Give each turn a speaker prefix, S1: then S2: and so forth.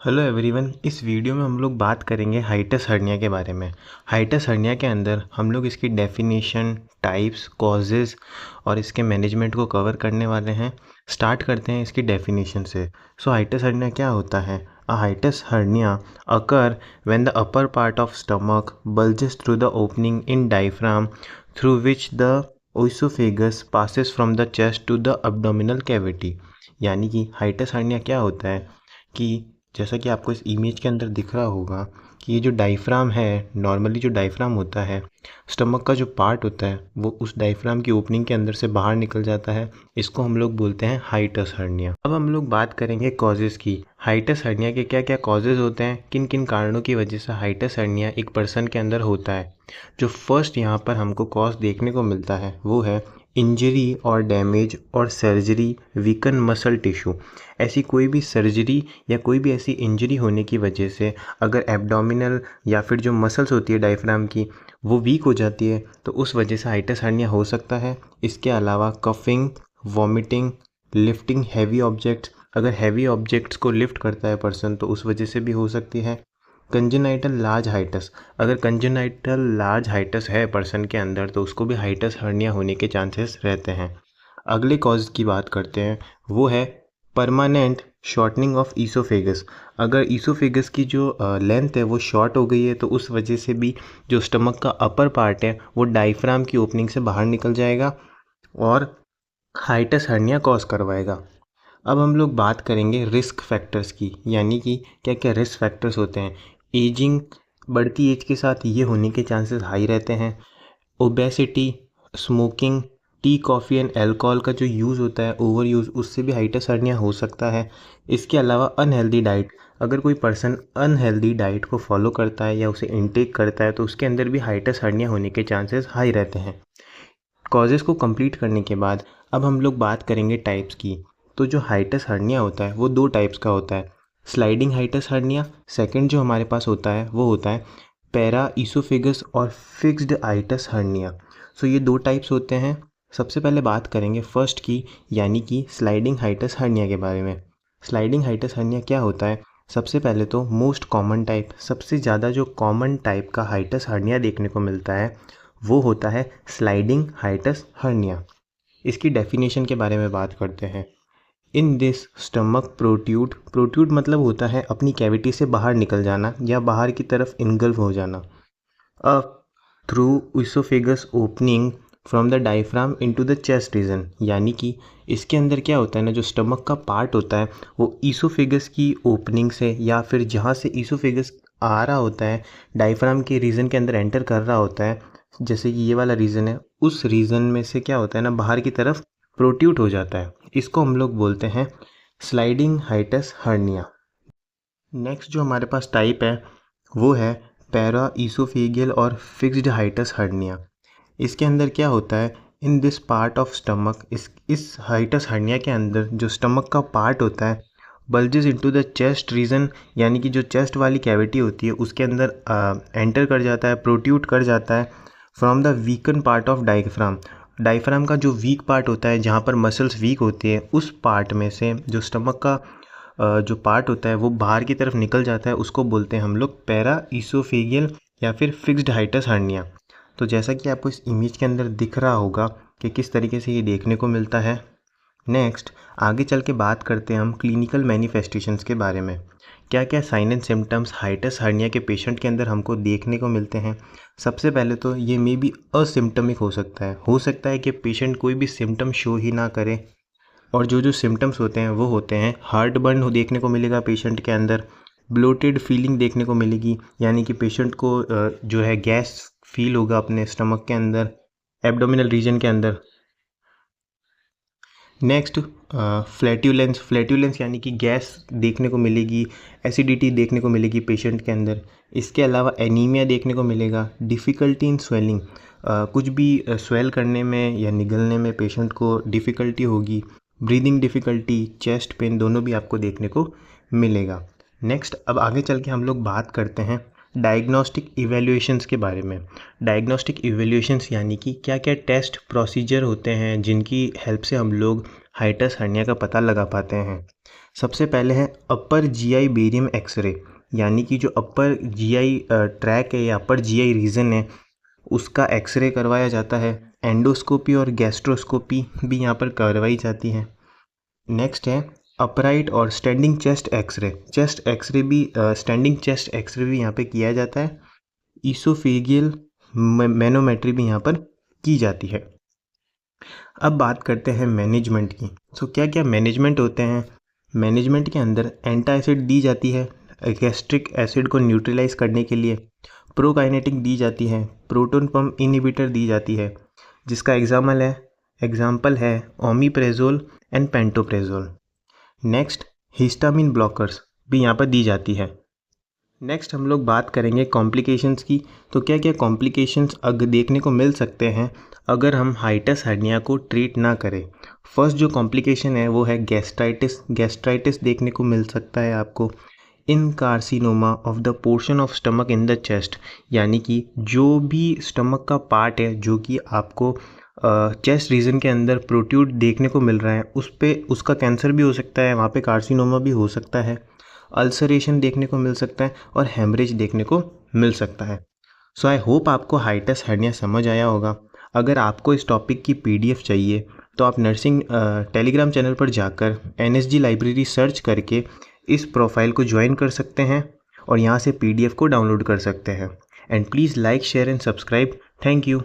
S1: Hello everyone. इस video में हम लोग बात करेंगे हाइटस हर्निया के बारे में। हाइटस हर्निया के अंदर हम लोग इसकी डेफिनेशन, टाइप्स, कॉजेज़ और इसके मैनेजमेंट को कवर करने वाले हैं। स्टार्ट करते हैं इसकी डेफिनेशन से। हाइटस हर्निया क्या होता है? A hiatus hernia occur when the upper part of stomach bulges through the opening in diaphragm through which the oesophagus passes from the chest to the abdominal cavity. यानी कि hiatus hernia क्या होता है कि जैसा कि आपको इस इमेज के अंदर दिख रहा होगा कि ये जो डायफ्राम है, नॉर्मली जो डायफ्राम होता है, स्टमक का जो पार्ट होता है वो उस डायफ्राम की ओपनिंग के अंदर से बाहर निकल जाता है। इसको हम लोग बोलते हैं हाइटस हर्निया। अब हम लोग बात करेंगे कॉजेज़ की। हाइटस हर्निया के क्या क्या कॉजेज़ होते हैं, किन किन कारणों की वजह से हाइटस हर्निया एक पर्सन के अंदर होता है। जो फर्स्ट यहाँ पर हमको कॉज देखने को मिलता है वो है इंजरी और डैमेज और सर्जरी वीकन मसल टिश्यू। ऐसी कोई भी सर्जरी या कोई भी ऐसी इंजरी होने की वजह से अगर एब्डोमिनल या फिर जो मसल्स होती है डायफ्राम की वो वीक हो जाती है तो उस वजह से हाइटस हर्निया हो सकता है। इसके अलावा coughing, vomiting, lifting heavy objects, अगर हैवी ऑब्जेक्ट्स को लिफ्ट करता है पर्सन तो उस वजह से भी हो सकती है। कंजेनाइटल लार्ज हाइटस, अगर कंजेनाइटल लार्ज हाइटस है पर्सन के अंदर तो उसको भी हाइटस हर्निया होने के चांसेस रहते हैं। अगले कॉज की बात करते हैं, वो है परमानेंट शॉर्टनिंग ऑफ ईसोफेगस। अगर ईसोफेगस की जो लेंथ है वो शॉर्ट हो गई है तो उस वजह से भी जो स्टमक का अपर पार्ट है वो डायफ्राम की ओपनिंग से बाहर निकल जाएगा और हाइटस हर्निया कॉज करवाएगा। अब हम लोग बात करेंगे रिस्क फैक्टर्स की, यानी कि क्या क्या रिस्क फैक्टर्स होते हैं। एजिंग, बढ़ती एज के साथ ये होने के चांसेस हाई रहते हैं। Obesity, smoking, T, coffee and alcohol का जो यूज़ होता है, ओवर यूज़, उससे भी हाइटस हर्निया हो सकता है। इसके अलावा अनहेल्दी डाइट, अगर कोई पर्सन अनहेल्दी डाइट को फॉलो करता है या उसे इनटेक करता है तो उसके अंदर भी हाइटस हर्निया होने के चांसेस हाई रहते हैं। कॉजेज़ को कंप्लीट करने के बाद अब हम लोग बात करेंगे टाइप्स की। तो जो हाइटस हर्निया होता है वो दो टाइप्स का होता है। स्लाइडिंग हाइटस हर्निया, सेकंड जो हमारे पास होता है वो होता है पैरा ईसोफेगस और फिक्स्ड हाइटस हर्निया। ये दो टाइप्स होते हैं। सबसे पहले बात करेंगे फर्स्ट की, यानी कि स्लाइडिंग हाइटस हर्निया के बारे में। स्लाइडिंग हाइटस हर्निया क्या होता है? सबसे पहले तो मोस्ट कॉमन टाइप, सबसे ज़्यादा जो कॉमन टाइप का हाइटस हर्निया देखने को मिलता है वो होता है स्लाइडिंग हाइटस हर्निया। इसकी डेफिनेशन के बारे में बात करते हैं। In this stomach protrude, protrude मतलब होता है अपनी कैविटी से बाहर निकल जाना या बाहर की तरफ इनगल्फ हो जाना। A through oesophagus opening from the diaphragm into the chest region, यानी कि इसके अंदर क्या होता है ना, जो स्टमक का पार्ट होता है वो ईसोफेगस की ओपनिंग से या फिर जहाँ से ईसोफेगस आ रहा होता है डायफ्राम के रीजन के अंदर एंटर कर रहा होता है, जैसे कि ये वाला रीजन है, उस रीजन में से क्या होता है ना, बाहर की तरफ प्रोट्यूट हो जाता है। इसको हम लोग बोलते हैं स्लाइडिंग हाइटस हर्निया। नेक्स्ट जो हमारे पास टाइप है वो है पैरा ईसोफेगियल और फिक्स्ड हाइटस हर्निया। इसके अंदर क्या होता है, in this part of stomach, इस हाइटस हर्निया के अंदर जो स्टमक का पार्ट होता है bulges into the chest region, यानी कि जो चेस्ट वाली कैविटी होती है उसके अंदर एंटर कर जाता है, प्रोट्यूट कर जाता है from the weaken part of diaphragm. Diaphragm का जो वीक पार्ट होता है जहाँ पर मसल्स वीक होती है उस पार्ट में से जो स्टमक का जो पार्ट होता है वो बाहर की तरफ निकल जाता है, उसको बोलते हैं हम लोग पैरा ईसोफेगियल या फिर फिक्स्ड हाइटस हर्निया। तो जैसा कि आपको इस इमेज के अंदर दिख रहा होगा कि किस तरीके से ये देखने को मिलता है। नेक्स्ट आगे चल के बात करते हैं हम क्लिनिकल मैनिफेस्टेशंस के बारे में। क्या क्या sign and symptoms hiatus hernia के पेशेंट के अंदर हमको देखने को मिलते हैं। सबसे पहले तो ये मे बी असिम्टमिक हो सकता है कि पेशेंट कोई भी सिम्टम शो ही ना करे। और जो सिम्टम्स होते हैं वो होते हैं हार्ट बर्न देखने को मिलेगा पेशेंट के अंदर, ब्लोटेड फीलिंग देखने को मिलेगी, यानी कि पेशेंट को जो है गैस फील होगा अपने स्टमक के अंदर, एब्डोमिनल रीजन के अंदर। नेक्स्ट फ्लैट्यूलेंस यानी कि गैस देखने को मिलेगी, एसिडिटी देखने को मिलेगी पेशेंट के अंदर। इसके अलावा एनीमिया देखने को मिलेगा, डिफ़िकल्टी इन स्वेलिंग, कुछ भी स्वेल करने में या निगलने में पेशेंट को डिफ़िकल्टी होगी, ब्रीदिंग डिफ़िकल्टी, चेस्ट पेन दोनों भी आपको देखने को मिलेगा। नेक्स्ट अब आगे चल के हम लोग बात करते हैं डायग्नोस्टिक इवैल्यूएशंस के बारे में। डायग्नोस्टिक इवैल्यूएशंस यानी कि क्या क्या टेस्ट प्रोसीजर होते हैं जिनकी हेल्प से हम लोग हाइटस हर्निया का पता लगा पाते हैं। सबसे पहले है अपर जीआई बेरियम एक्सरे, यानी कि जो अपर जीआई ट्रैक है या अपर जीआई रीजन है उसका एक्सरे करवाया जाता है। एंडोस्कोपी और गैस्ट्रोस्कोपी भी यहाँ पर करवाई जाती है। नेक्स्ट है अपराइट और standing chest x ray. Standing chest x ray भी यहाँ पे किया जाता है। ईसोफेगियल मैनोमेट्री भी यहाँ पर की जाती है। अब बात करते हैं मैनेजमेंट की। क्या क्या मैनेजमेंट होते हैं। मैनेजमेंट के अंदर एंटासिड दी जाती है गैस्ट्रिक एसिड को न्यूट्रलाइज करने के लिए। प्रोकाइनेटिक दी जाती है। प्रोटोन पंप इनहिबिटर दी जाती है, जिसका एग्जाम्पल है ओमिप्रेजोल एंड पेंटोप्रेजोल। नेक्स्ट हिस्टामिन ब्लॉकर्स भी यहाँ पर दी जाती है। नेक्स्ट हम लोग बात करेंगे कॉम्प्लिकेशंस की। क्या क्या कॉम्प्लिकेशंस देखने को मिल सकते हैं अगर हम हाइटस हर्निया को ट्रीट ना करें। फर्स्ट जो कॉम्प्लिकेशन है वो है गैस्ट्राइटिस देखने को मिल सकता है आपको। In carcinoma of the portion of stomach in the chest, यानी कि जो भी स्टमक का पार्ट है जो कि आपको चेस्ट रीजन के अंदर प्रोट्रूड देखने को मिल रहा है उस पे उसका कैंसर भी हो सकता है, वहाँ पे कार्सिनोमा भी हो सकता है। अल्सरेशन देखने को मिल सकता है और हेमरेज देखने को मिल सकता है। आई होप आपको हाइटस हर्निया समझ आया होगा। अगर आपको इस टॉपिक की PDF चाहिए तो आप नर्सिंग टेलीग्राम चैनल पर जाकर NSG लाइब्रेरी सर्च करके इस प्रोफाइल को ज्वाइन कर सकते हैं और यहाँ से PDF को डाउनलोड कर सकते हैं। And please like, share and subscribe. Thank you.